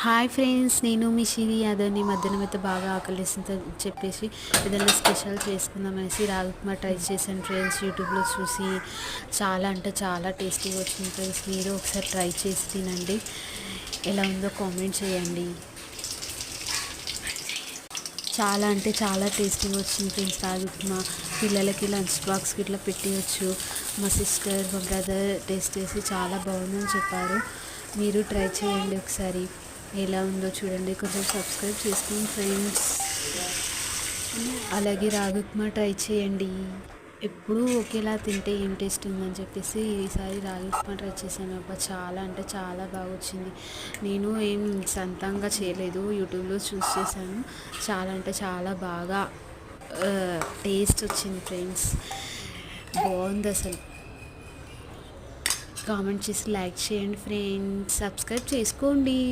Hi friends, నేను మీ శిరి యాదవ్ని. మధ్యాహ్నం అయితే బాగా ఆకలిస్తుందని చెప్పేసి ఏదైనా స్పెషల్ చేసుకుందామనేసి రాగి ఉప్మా ట్రై చేశాను ఫ్రెండ్స్. యూట్యూబ్లో చూసి చాలా అంటే చాలా టేస్టీగా వచ్చింది ఫ్రెండ్స్. మీరు ఒకసారి ట్రై చేసి తినండి, ఎలా ఉందో కామెంట్ చేయండి. చాలా అంటే చాలా టేస్టీగా వచ్చింది ఫ్రెండ్స్ రాగి ఉప్మా. పిల్లలకి లంచ్ బాక్స్కి ఇట్లా పెట్టవచ్చు. మా సిస్టర్ మా బ్రదర్ టేస్ట్ చేసి చాలా బాగుందని చెప్పారు. మీరు ట్రై చేయండి ఒకసారి, ఎలా ఉందో చూడండి. కొంచెం సబ్స్క్రైబ్ చేసుకోండి ఫ్రెండ్స్. అలాగే రాగి ఉప్మా ట్రై చేయండి. ఎప్పుడూ ఒకేలా తింటే ఏం టేస్ట్ ఉందని చెప్పేసి ఈసారి రాగి ఉప్మా ట్రై చేశాను. అబ్బా చాలా అంటే చాలా బాగా వచ్చింది. నేను ఏం సొంతంగా చేయలేదు, యూట్యూబ్లో చూస్ చేశాను. చాలా అంటే చాలా బాగా టేస్ట్ వచ్చింది ఫ్రెండ్స్. బాగుంది అసలు. కామెంట్ చేసి లైక్ చేయండి ఫ్రెండ్స్, సబ్స్క్రైబ్ చేసుకోండి.